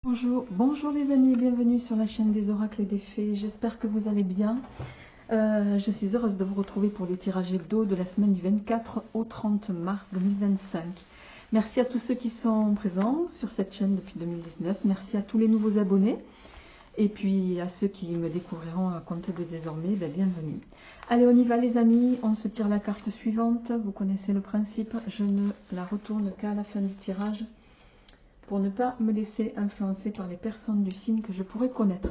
Bonjour, bonjour les amis, bienvenue sur la chaîne des oracles et des fées. J'espère que vous allez bien. Je suis heureuse de vous retrouver pour le tirage hebdo de la semaine du 24 au 30 mars 2025. Merci à tous ceux qui sont présents sur cette chaîne depuis 2019. Merci à tous les nouveaux abonnés. Et puis à ceux qui me découvriront à compter de désormais, bienvenue. Allez, on y va les amis, on se tire la carte suivante. Vous connaissez le principe, je ne la retourne qu'à la fin du tirage, pour ne pas me laisser influencer par les personnes du signe que je pourrais connaître.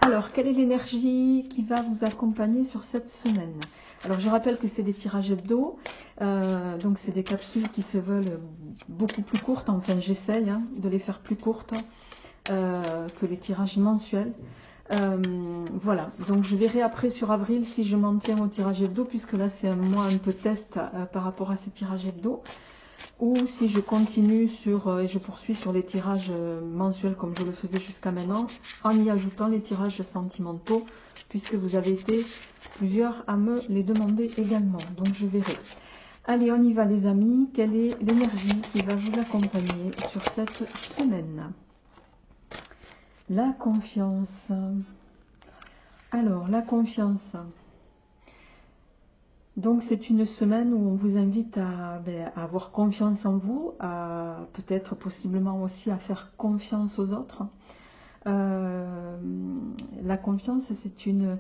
Alors, quelle est l'énergie qui va vous accompagner sur cette semaine? Alors, je rappelle que c'est des tirages hebdo, donc c'est des capsules qui se veulent beaucoup plus courtes. Enfin, j'essaye de les faire plus courtes que les tirages mensuels. Voilà, donc je verrai après sur avril si je m'en tiens au tirage hebdo, puisque là c'est un mois un peu test par rapport à ces tirages hebdo, ou si je continue et je poursuis sur les tirages mensuels comme je le faisais jusqu'à maintenant, en y ajoutant les tirages sentimentaux, puisque vous avez été plusieurs à me les demander également, donc je verrai. Allez, on y va les amis, quelle est l'énergie qui va vous accompagner sur cette semaine? La confiance. Alors, la confiance. Donc, c'est une semaine où on vous invite à avoir confiance en vous, à peut-être possiblement aussi à faire confiance aux autres. La confiance, c'est une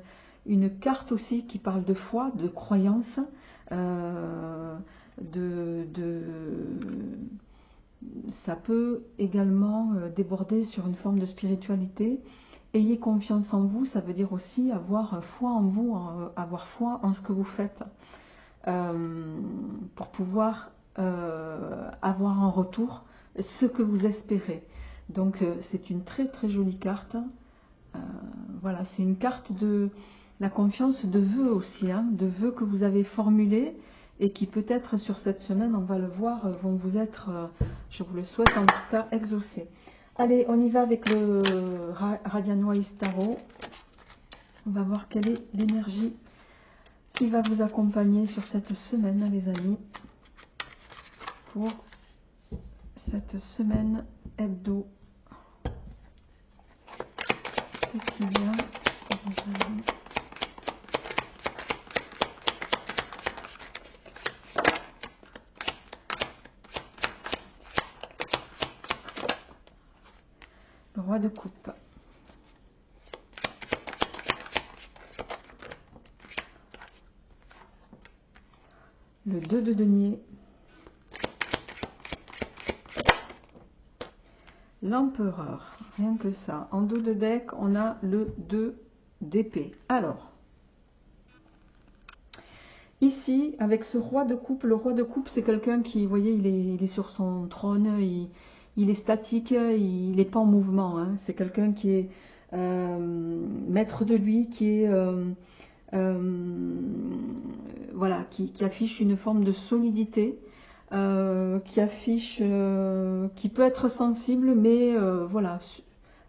carte aussi qui parle de foi, de croyance, de, de, ça peut également déborder sur une forme de spiritualité. Ayez confiance en vous, ça veut dire aussi avoir foi en vous, avoir foi en ce que vous faites, pour pouvoir avoir en retour ce que vous espérez. Donc c'est une très très jolie carte. Voilà, c'est une carte de la confiance, de vœux aussi, de vœux que vous avez formulés et qui peut-être sur cette semaine, on va le voir, vont vous être, je vous le souhaite en tout cas, exaucés. Allez, on y va avec le Radianoïs Tarot. On va voir quelle est l'énergie qui va vous accompagner sur cette semaine, les amis, pour cette semaine hebdo. Qu'est-ce qu'il y a? Le roi de coupe. Le 2 de denier. L'empereur. Rien que ça. En dos de deck, on a le 2 d'épée. Alors, ici, avec ce roi de coupe, le roi de coupe, c'est quelqu'un qui, vous voyez, il est sur son trône, il est statique, il n'est pas en mouvement. C'est quelqu'un qui est maître de lui, qui est... voilà, qui affiche une forme de solidité, qui affiche, qui peut être sensible, mais voilà,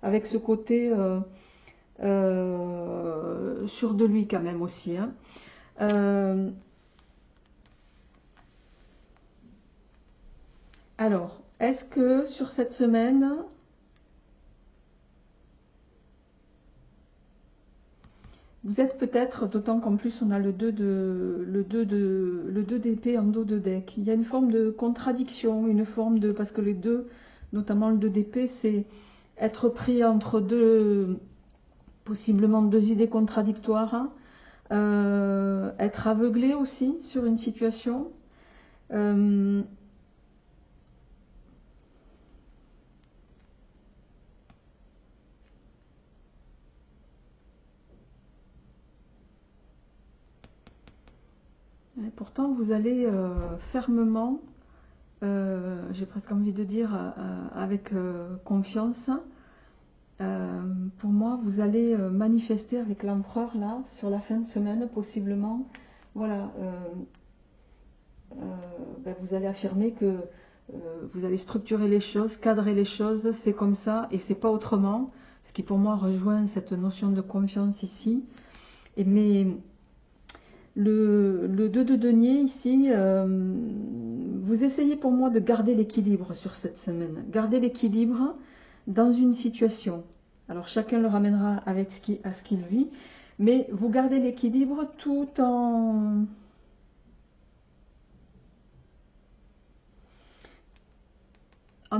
avec ce côté sûr de lui quand même aussi. Alors, est-ce que sur cette semaine, vous êtes peut-être, d'autant qu'en plus on a le 2 d'épée en dos de deck. Il y a une forme de contradiction, une forme de... Parce que les deux, notamment le 2 d'épée, c'est être pris entre deux, possiblement deux idées contradictoires. Être aveuglé aussi sur une situation. Et pourtant, vous allez fermement, j'ai presque envie de dire, avec confiance, pour moi, vous allez manifester avec l'empereur là, sur la fin de semaine, possiblement. Voilà, vous allez affirmer que vous allez structurer les choses, cadrer les choses, c'est comme ça et c'est pas autrement. Ce qui pour moi rejoint cette notion de confiance ici. Mais le 2 de denier ici, vous essayez pour moi de garder l'équilibre sur cette semaine. Garder l'équilibre, dans une situation. Alors chacun le ramènera avec à ce qu'il vit, mais vous gardez l'équilibre tout en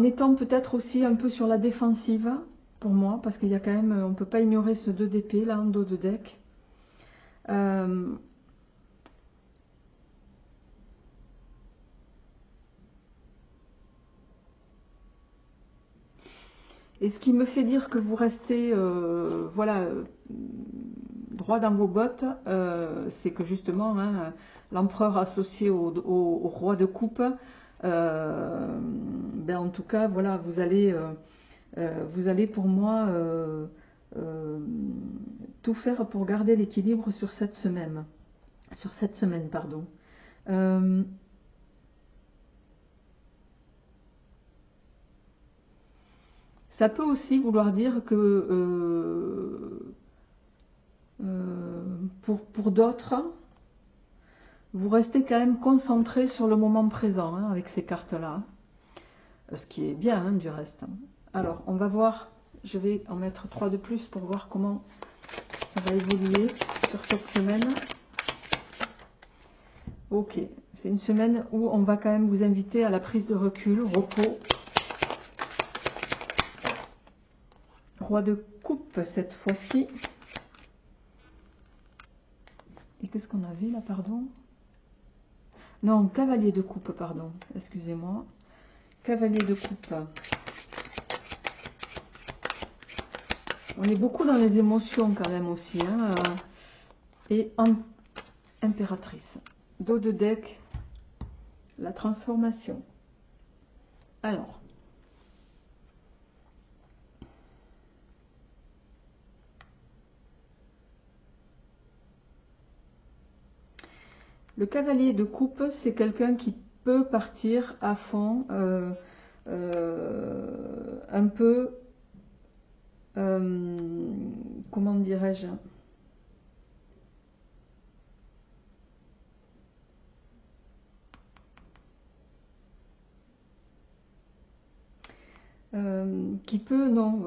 étant peut-être aussi un peu sur la défensive, pour moi, parce qu'il y a quand même, on ne peut pas ignorer ce 2 d'épée là en dos de deck. Et ce qui me fait dire que vous restez voilà, droit dans vos bottes, c'est que justement, hein, l'empereur associé au roi de coupe, ben en tout cas, voilà, vous allez pour moi tout faire pour garder l'équilibre sur cette semaine. Sur cette semaine, pardon. Ça peut aussi vouloir dire que pour d'autres, vous restez quand même concentré sur le moment présent hein, avec ces cartes-là. Ce qui est bien hein, du reste. Alors, on va voir, je vais en mettre 3 de plus pour voir comment ça va évoluer sur cette semaine. Ok, c'est une semaine où on va quand même vous inviter à la prise de recul, repos. Roi de coupe cette fois-ci. Et qu'est-ce qu'on avait là, pardon? Non, cavalier de coupe, pardon. Excusez-moi. Cavalier de coupe. On est beaucoup dans les émotions quand même aussi. Hein. Et impératrice. Dos de deck. La transformation. Alors. Le cavalier de coupe, c'est quelqu'un qui peut partir à fond, un peu, comment dirais-je, qui peut, non,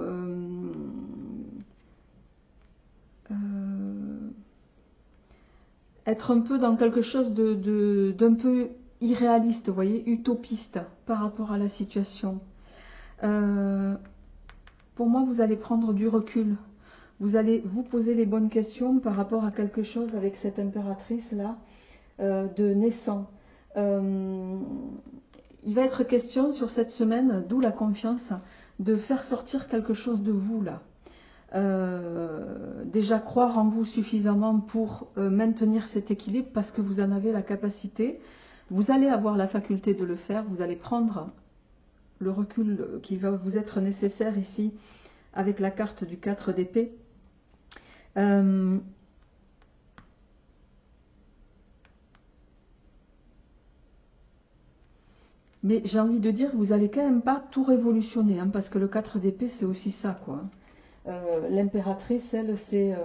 être un peu dans quelque chose d'un peu irréaliste, vous voyez, utopiste par rapport à la situation. Pour moi, vous allez prendre du recul. Vous allez vous poser les bonnes questions par rapport à quelque chose avec cette impératrice-là, de naissant. Il va être question sur cette semaine, d'où la confiance, de faire sortir quelque chose de vous là. Déjà croire en vous suffisamment pour maintenir cet équilibre parce que vous en avez la capacité. Vous allez avoir la faculté de le faire, vous allez prendre le recul qui va vous être nécessaire ici avec la carte du 4 d'épée. Mais j'ai envie de dire que vous n'allez quand même pas tout révolutionner, hein, parce que le 4 d'épée, c'est aussi ça, quoi. L'impératrice, elle, c'est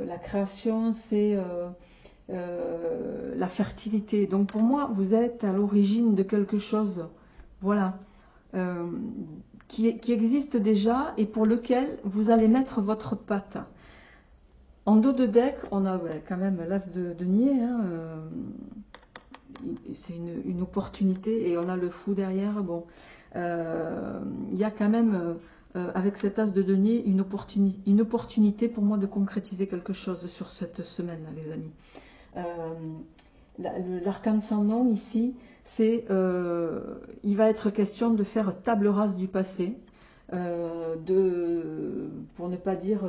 la création, c'est la fertilité. Donc pour moi, vous êtes à l'origine de quelque chose, voilà, qui existe déjà et pour lequel vous allez mettre votre patte. En dos de deck, on a quand même l'as de denier, hein, c'est une opportunité et on a le fou derrière. Bon, il y a quand même avec cet as de denier une opportunité pour moi de concrétiser quelque chose sur cette semaine, les amis. L'arcane sans nom ici, c'est il va être question de faire table rase du passé, pour ne pas dire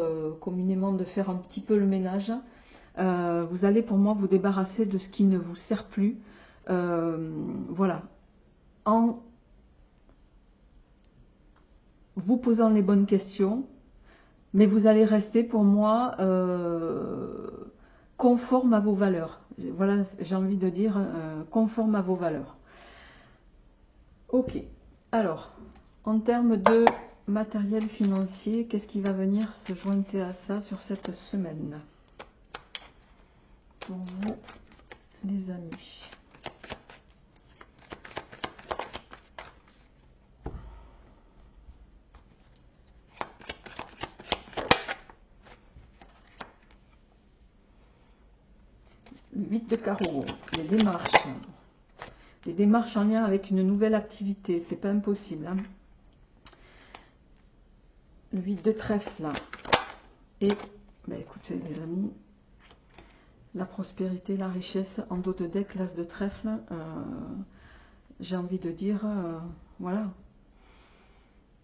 communément de faire un petit peu le ménage. Vous allez pour moi vous débarrasser de ce qui ne vous sert plus. Voilà, en vous posant les bonnes questions, mais vous allez rester pour moi conforme à vos valeurs. Voilà, j'ai envie de dire conforme à vos valeurs. Ok, alors, en termes de matériel financier, qu'est-ce qui va venir se jointer à ça sur cette semaine pour vous, les amis? 8 de carreau, les démarches. Les démarches en lien avec une nouvelle activité, c'est pas impossible. Hein. Le 8 de trèfle. Et, ben écoutez les amis, la prospérité, la richesse en dos de deck, l'as de trèfle. J'ai envie de dire, voilà.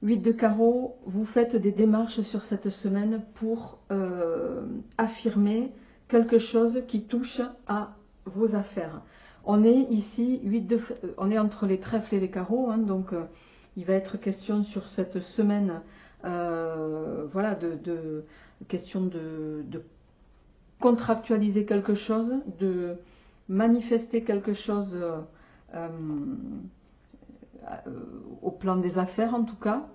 8 de carreau, vous faites des démarches sur cette semaine pour affirmer quelque chose qui touche à vos affaires. On est ici, on est entre les trèfles et les carreaux, hein, donc il va être question sur cette semaine, voilà, question de contractualiser quelque chose, de manifester quelque chose au plan des affaires en tout cas.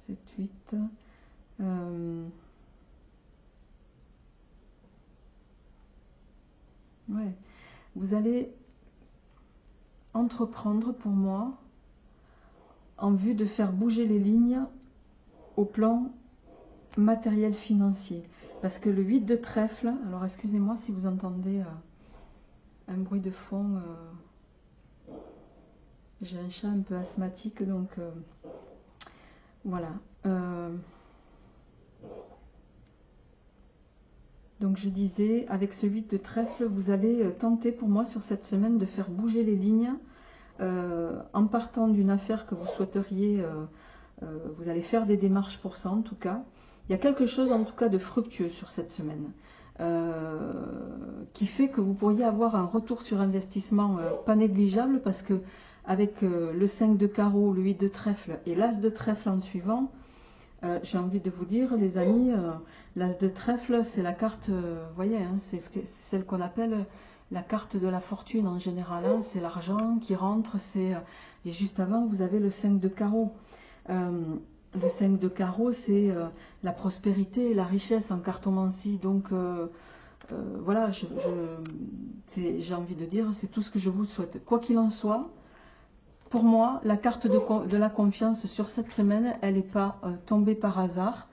7, 8. Ouais. Vous allez entreprendre pour moi en vue de faire bouger les lignes au plan matériel financier. Parce que le 8 de trèfle, alors excusez-moi si vous entendez un bruit de fond, j'ai un chat un peu asthmatique, donc voilà. Donc je disais, avec ce 8 de trèfle, vous allez tenter pour moi sur cette semaine de faire bouger les lignes en partant d'une affaire que vous souhaiteriez, vous allez faire des démarches pour ça en tout cas. Il y a quelque chose en tout cas de fructueux sur cette semaine qui fait que vous pourriez avoir un retour sur investissement pas négligeable parce que avec le 5 de carreau, le 8 de trèfle et l'as de trèfle en suivant, j'ai envie de vous dire les amis, l'as de trèfle c'est la carte, vous voyez, hein, c'est celle qu'on appelle la carte de la fortune en général, hein, c'est l'argent qui rentre, et juste avant vous avez le 5 de carreau. Le 5 de carreau, c'est la prospérité et la richesse en cartomancie. Donc, voilà, j'ai envie de dire, c'est tout ce que je vous souhaite. Quoi qu'il en soit, pour moi, la carte de la confiance sur cette semaine, elle n'est pas tombée par hasard.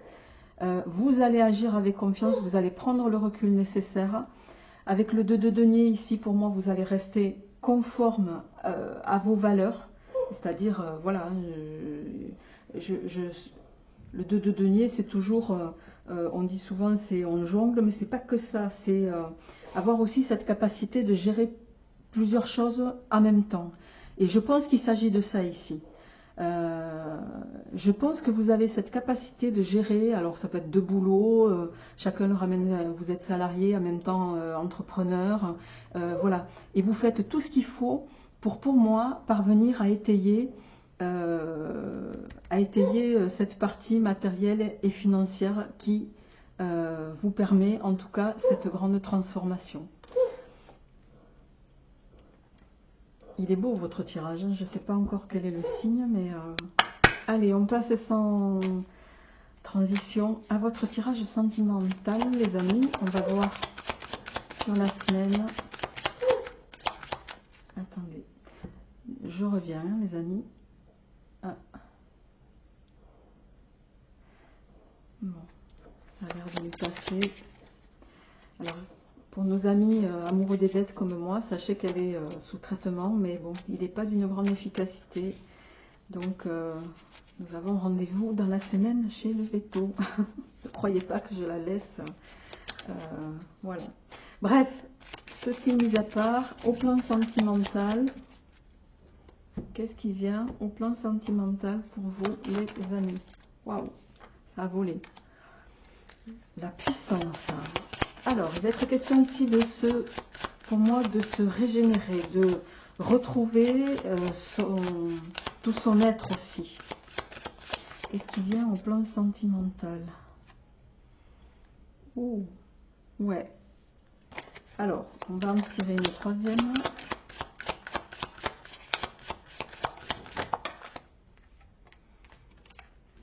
Vous allez agir avec confiance, vous allez prendre le recul nécessaire. Avec le 2 de denier ici, pour moi, vous allez rester conforme à vos valeurs. C'est-à-dire, voilà, le 2 de denier, c'est toujours, on dit souvent, c'est on jongle, mais c'est pas que ça, c'est avoir aussi cette capacité de gérer plusieurs choses en même temps. Et je pense qu'il s'agit de ça ici. Je pense que vous avez cette capacité de gérer, alors ça peut être deux boulots, chacun le ramène, vous êtes salarié, en même temps entrepreneur, voilà. Et vous faites tout ce qu'il faut pour moi, parvenir à étayer cette partie matérielle et financière qui vous permet en tout cas cette grande transformation. Il est beau votre tirage, hein. Je ne sais pas encore quel est le signe, mais allez, on passe sans transition à votre tirage sentimental, les amis. On va voir sur la semaine. Attendez, je reviens, hein, les amis. Ah. Bon, ça a l'air de lui passer. Alors, pour nos amis amoureux des bêtes comme moi, sachez qu'elle est sous traitement, mais bon, il n'est pas d'une grande efficacité. Donc, nous avons rendez-vous dans la semaine chez le veto. Ne croyez pas que je la laisse. Voilà. Bref, ceci mis à part, au plan sentimental, qu'est-ce qui vient au plan sentimental pour vous, les amis? Waouh, ça a volé. La puissance. Alors, il va être question ici de pour moi, de se régénérer, de retrouver tout son être aussi. Qu'est-ce qui vient au plan sentimental? Oh, ouais. Alors, on va en tirer une troisième.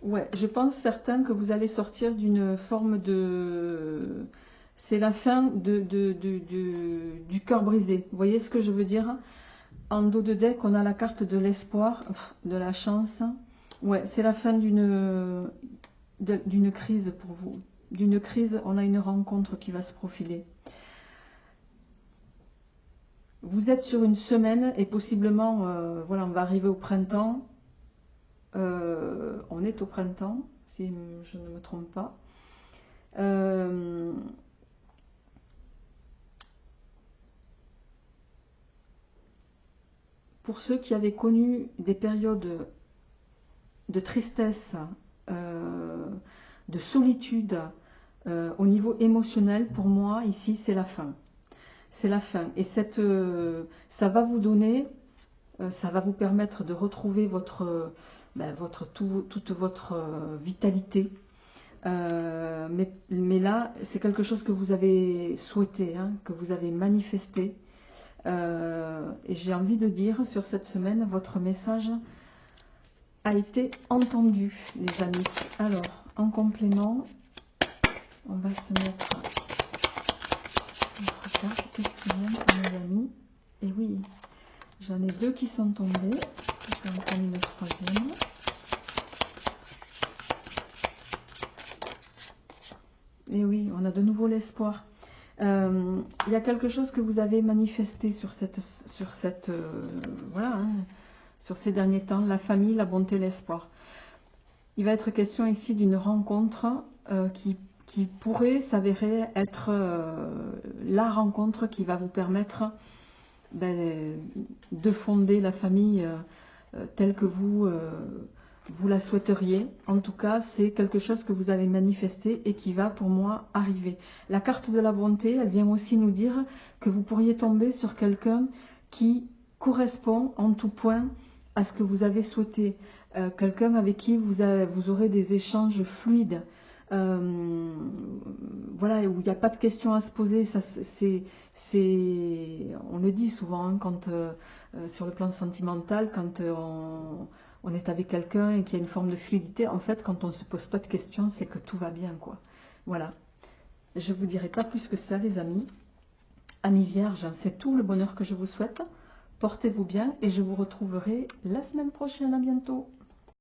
Ouais, je pense certain que vous allez sortir d'une forme de... C'est la fin du cœur brisé. Vous voyez ce que je veux dire? En dos de deck, on a la carte de l'espoir, de la chance. Ouais, c'est la fin d'une crise pour vous. D'une crise, on a une rencontre qui va se profiler. Vous êtes sur une semaine et possiblement, voilà, on va arriver au printemps. On est au printemps, si je ne me trompe pas. Pour ceux qui avaient connu des périodes de tristesse, de solitude au niveau émotionnel, pour moi, ici, c'est la fin. C'est la fin. Et ça va vous donner, ça va vous permettre de retrouver toute votre vitalité. Mais là, c'est quelque chose que vous avez souhaité, hein, que vous avez manifesté. Et j'ai envie de dire, sur cette semaine, votre message a été entendu, les amis. Alors, en complément, on va se mettre notre carte. Qu'est-ce qui vient pour mes amis? Et oui, j'en ai deux qui sont tombés. Je vais en prendre une troisième. Et oui, on a de nouveau l'espoir. Il y a quelque chose que vous avez manifesté sur voilà, hein, sur ces derniers temps, la famille, la bonté, l'espoir. Il va être question ici d'une rencontre qui pourrait s'avérer être la rencontre qui va vous permettre de fonder la famille telle que vous la souhaiteriez. En tout cas, c'est quelque chose que vous avez manifesté et qui va pour moi arriver. La carte de la bonté, elle vient aussi nous dire que vous pourriez tomber sur quelqu'un qui correspond en tout point à ce que vous avez souhaité. Quelqu'un avec qui vous aurez des échanges fluides. Voilà, où il n'y a pas de questions à se poser. Ça, on le dit souvent hein, quand, sur le plan sentimental, quand on est avec quelqu'un et qu'il y a une forme de fluidité, en fait, quand on ne se pose pas de questions, c'est que tout va bien, quoi. Voilà. Je ne vous dirai pas plus que ça, les amis. Amis vierges, c'est tout le bonheur que je vous souhaite. Portez-vous bien et je vous retrouverai la semaine prochaine. À bientôt.